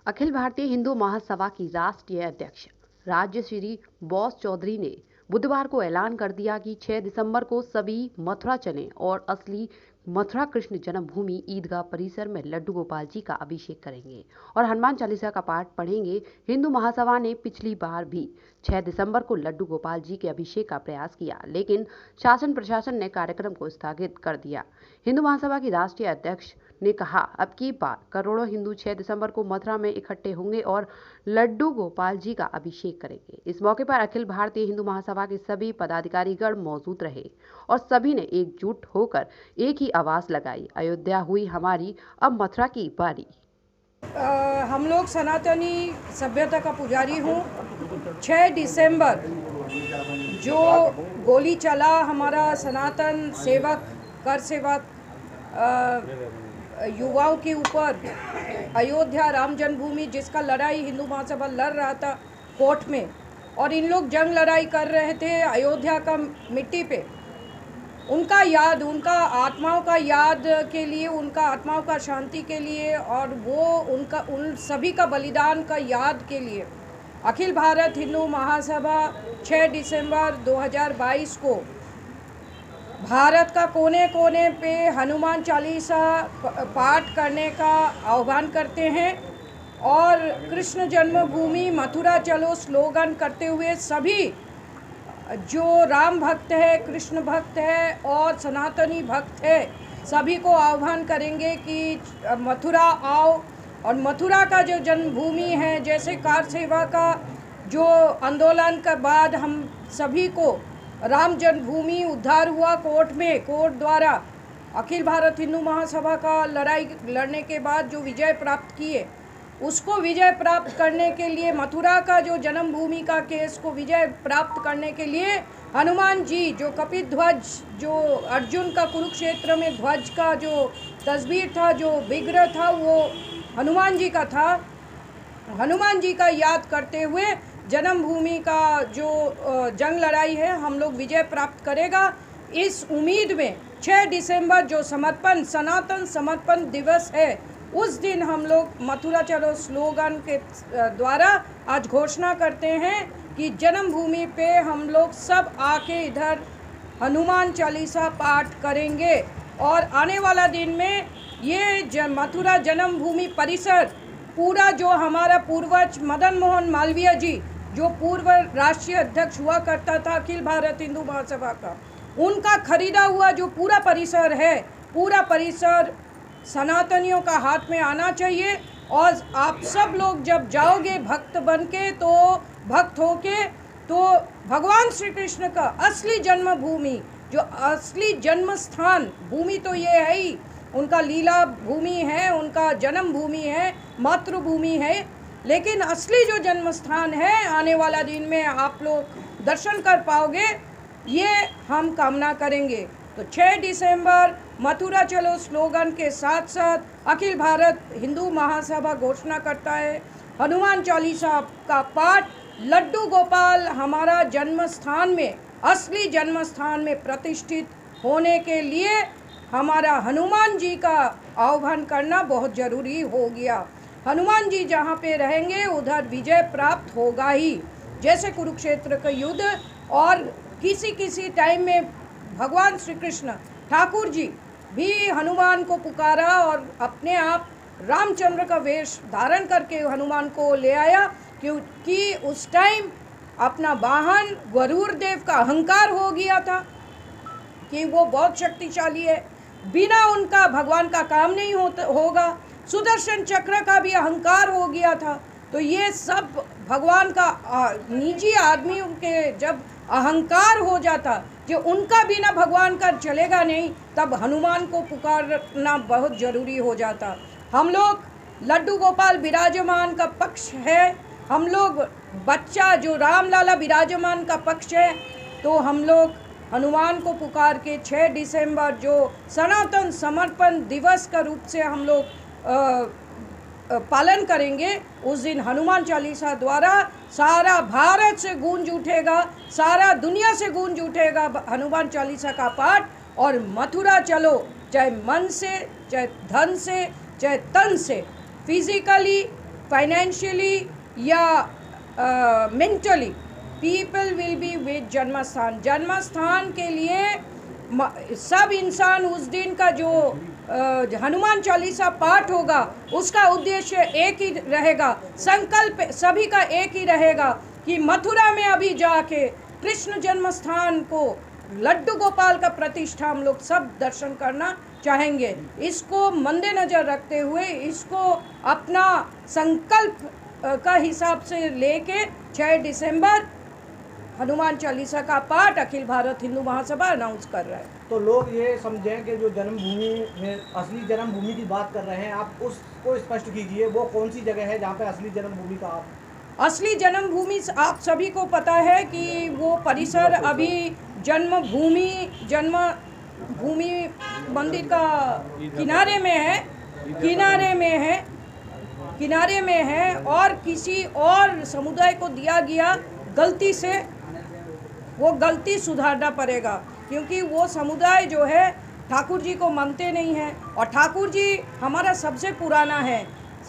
अखिल भारतीय हिंदू महासभा की राष्ट्रीय अध्यक्ष राजश्री बोस चौधरी ने बुधवार को ऐलान कर दिया कि 6 दिसंबर को सभी मथुरा चलें और असली मथुरा कृष्ण जन्मभूमि ईदगाह परिसर में लड्डू गोपाल जी का अभिषेक करेंगे और हनुमान चालीसा का पाठ पढ़ेंगे। हिंदू महासभा ने पिछली बार भी 6 दिसंबर को लड्डू गोपाल जी के अभिषेक का प्रयास किया, लेकिन शासन प्रशासन ने कार्यक्रम को स्थगित कर दिया। हिंदू महासभा की राष्ट्रीय अध्यक्ष ने कहा, अब की बार करोड़ों हिंदू 6 दिसंबर को मथुरा में इकट्ठे होंगे और लड्डू गोपाल जी का अभिषेक करेंगे। इस मौके पर अखिल भारतीय हिंदू महासभा के सभी पदाधिकारीगण मौजूद रहे और सभी ने एकजुट होकर एक ही आवाज लगाई, अयोध्या हुई हमारी, अब मथुरा की बारी। हम लोग सनातनी सभ्यता का पुजारी हूँ। 6 दिसंबर जो गोली चला हमारा सनातन सेवक कर सेवक युवाओं के ऊपर, अयोध्या राम जन्मभूमि जिसका लड़ाई हिंदू महासभा लड़ रहा था कोर्ट में, और इन लोग जंग लड़ाई कर रहे थे अयोध्या का मिट्टी पे, उनका याद, उनका आत्माओं का याद के लिए, उनका आत्माओं का शांति के लिए और वो उन सभी का बलिदान का याद के लिए अखिल भारत हिंदू महासभा 6 दिसंबर 2022 को भारत का कोने कोने पे हनुमान चालीसा पाठ करने का आह्वान करते हैं और कृष्ण जन्मभूमि मथुरा चलो स्लोगन करते हुए सभी जो राम भक्त है, कृष्ण भक्त है और सनातनी भक्त है, सभी को आह्वान करेंगे कि मथुरा आओ। और मथुरा का जो जन्मभूमि है, जैसे कार सेवा का जो आंदोलन के बाद हम सभी को राम जन्मभूमि उद्धार हुआ कोर्ट में, कोर्ट द्वारा अखिल भारत हिंदू महासभा का लड़ाई लड़ने के बाद जो विजय प्राप्त किए, उसको विजय प्राप्त करने के लिए, मथुरा का जो जन्मभूमि का केस को विजय प्राप्त करने के लिए हनुमान जी जो कपित ध्वज, जो अर्जुन का कुरुक्षेत्र में ध्वज का जो तस्वीर था, जो विग्रह था, वो हनुमान जी का था। हनुमान जी का याद करते हुए जन्मभूमि का जो जंग लड़ाई है हम लोग विजय प्राप्त करेगा, इस उम्मीद में 6 दिसंबर जो समर्पण, सनातन समर्पण दिवस है, उस दिन हम लोग मथुरा चलो स्लोगन के द्वारा आज घोषणा करते हैं कि जन्मभूमि पे हम लोग सब आके इधर हनुमान चालीसा पाठ करेंगे और आने वाला दिन में ये मथुरा जन्मभूमि परिसर पूरा, जो हमारा पूर्वज मदन मोहन मालवीय जी जो पूर्व राष्ट्रीय अध्यक्ष हुआ करता था अखिल भारत हिंदू महासभा का, उनका खरीदा हुआ जो पूरा परिसर है, पूरा परिसर सनातनियों का हाथ में आना चाहिए। और आप सब लोग जब जाओगे भक्त बन के, तो भक्त होके, तो भगवान श्री कृष्ण का असली जन्मभूमि, जो असली जन्म स्थान, भूमि तो ये है ही, उनका लीला भूमि है, उनका जन्म भूमि है, मातृभूमि है, लेकिन असली जो जन्म स्थान है आने वाला दिन में आप लोग दर्शन कर पाओगे, ये हम कामना करेंगे। तो 6 दिसंबर मथुरा चलो स्लोगन के साथ साथ अखिल भारत हिंदू महासभा घोषणा करता है हनुमान चालीसा का पाठ लड्डू गोपाल हमारा जन्म स्थान में, असली जन्म स्थान में प्रतिष्ठित होने के लिए हमारा हनुमान जी का आह्वान करना बहुत ज़रूरी हो गया। हनुमान जी जहाँ पे रहेंगे उधर विजय प्राप्त होगा ही, जैसे कुरुक्षेत्र का युद्ध, और किसी टाइम में भगवान श्री कृष्ण ठाकुर जी भी हनुमान को पुकारा और अपने आप रामचंद्र का वेश धारण करके हनुमान को ले आया, क्योंकि उस टाइम अपना वाहन गरुड़ देव का अहंकार हो गया था कि वो बहुत शक्तिशाली है, बिना उनका भगवान का काम नहीं होगा। सुदर्शन चक्र का भी अहंकार हो गया था। तो ये सब भगवान का निजी आदमियों के जब अहंकार हो जाता, जो उनका बिना भगवान का चलेगा नहीं, तब हनुमान को पुकारना बहुत ज़रूरी हो जाता। हम लोग लड्डू गोपाल विराजमान का पक्ष है, हम लोग बच्चा जो राम लाला विराजमान का पक्ष है, तो हम लोग हनुमान को पुकार के 6 दिसंबर जो सनातन समर्पण दिवस का रूप से हम लोग पालन करेंगे, उस दिन हनुमान चालीसा द्वारा सारा भारत से गूंज उठेगा, सारा दुनिया से गूंज उठेगा हनुमान चालीसा का पाठ। और मथुरा चलो, चाहे मन से, चाहे धन से, चाहे तन से, फिजिकली फाइनेंशियली या mentally people will be with जन्मस्थान। जन्मस्थान के लिए सब इंसान उस दिन का जो हनुमान चालीसा पाठ होगा उसका उद्देश्य एक ही रहेगा, संकल्प सभी का एक ही रहेगा कि मथुरा में अभी जाके कृष्ण जन्मस्थान को लड्डू गोपाल का प्रतिष्ठा हम लोग सब दर्शन करना चाहेंगे। इसको मद्देनजर रखते हुए इसको अपना संकल्प का हिसाब से लेके 6 दिसंबर हनुमान चालीसा का पाठ अखिल भारत हिंदू महासभा अनाउंस कर रहा है। तो लोग ये समझें कि जो जन्मभूमि में असली जन्मभूमि की बात कर रहे हैं, आप उसको स्पष्ट कीजिए, वो कौन सी जगह है जहाँ पे असली जन्मभूमि का आप असली जन्मभूमि आप सभी को पता है कि वो परिसर अभी जन्मभूमि मंदिर का किनारे में है और किसी और समुदाय को दिया गया गलती से। वो गलती सुधारना पड़ेगा क्योंकि वो समुदाय जो है ठाकुर जी को मानते नहीं हैं और ठाकुर जी हमारा सबसे पुराना है।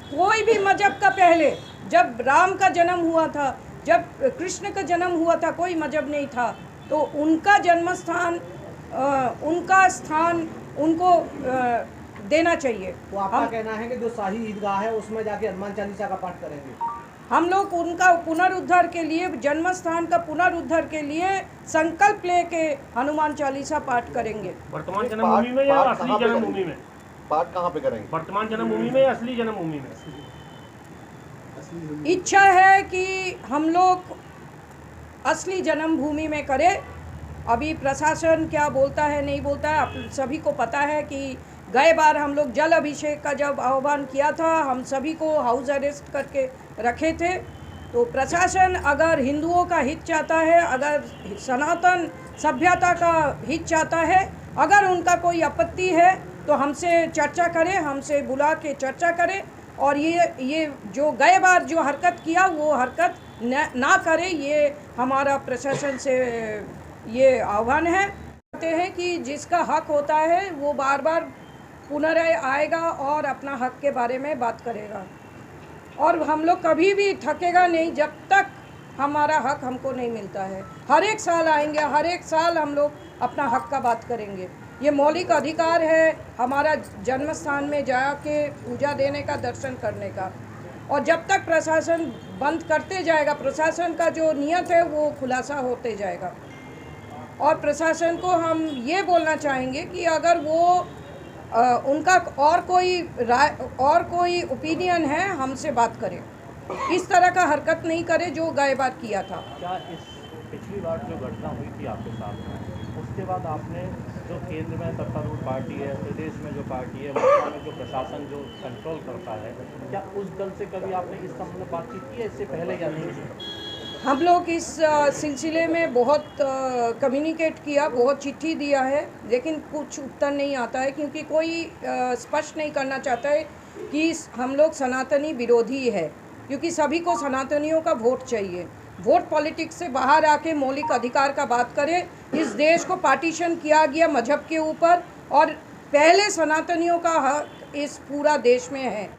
कोई भी मजहब का पहले जब राम का जन्म हुआ था, जब कृष्ण का जन्म हुआ था, कोई मजहब नहीं था, तो उनका जन्म स्थान उनका स्थान उनको देना चाहिए। तो आपका कहना है कि जो शाही ईदगाह है उसमें जाके हनुमान चालीसा का पाठ करेंगे? हम लोग उनका पुनरुद्धार के लिए, जन्म स्थान का पुनरुद्धार के लिए संकल्प लेके हनुमान चालीसा पाठ करेंगे। वर्तमान जन्मभूमि में या असली जन्मभूमि में? पाठ कहाँ पे करेंगे? वर्तमान जन्मभूमि में या असली जन्मभूमि में? इच्छा है कि हम लोग असली जन्मभूमि में करें। अभी प्रशासन क्या बोलता है नहीं बोलता है, आप सभी को पता है कि गए बार हम लोग जल अभिषेक का जब आह्वान किया था, हम सभी को हाउस अरेस्ट करके रखे थे। तो प्रशासन अगर हिंदुओं का हित चाहता है, अगर सनातन सभ्यता का हित चाहता है, अगर उनका कोई आपत्ति है तो हमसे चर्चा करें, हमसे बुला के चर्चा करें और ये जो गए बार जो हरकत किया वो हरकत ना करें। ये हमारा प्रशासन से ये आह्वान है। कहते हैं कि जिसका हक होता है वो बार बार पुनः आएगा और अपना हक के बारे में बात करेगा और हम लोग कभी भी थकेगा नहीं जब तक हमारा हक हमको नहीं मिलता है। हर एक साल आएंगे, हर एक साल हम लोग अपना हक का बात करेंगे। ये मौलिक अधिकार है हमारा जन्म स्थान में जाके पूजा देने का, दर्शन करने का। और जब तक प्रशासन बंद करते जाएगा, प्रशासन का जो नियत है वो खुलासा होते जाएगा। और प्रशासन को हम ये बोलना चाहेंगे कि अगर वो उनका और कोई ओपिनियन है हमसे बात करें, इस तरह का हरकत नहीं करे जो गए बार किया था। क्या इस पिछली बार जो घटना हुई थी आपके साथ में, उसके बाद आपने जो केंद्र में सत्तारूढ़ पार्टी है, प्रदेश में जो पार्टी है, वहाँ में जो प्रशासन जो कंट्रोल करता है, क्या उस दल से कभी आपने इस संबंध में बातचीत की है इससे पहले या नहीं? हम लोग इस सिलसिले में बहुत कम्युनिकेट किया, बहुत चिट्ठी दिया है, लेकिन कुछ उत्तर नहीं आता है क्योंकि कोई स्पष्ट नहीं करना चाहता है कि हम लोग सनातनी विरोधी है, क्योंकि सभी को सनातनियों का वोट चाहिए। वोट पॉलिटिक्स से बाहर आके मौलिक अधिकार का बात करें। इस देश को पार्टीशन किया गया मजहब के ऊपर और पहले सनातनियों का हक इस पूरा देश में है।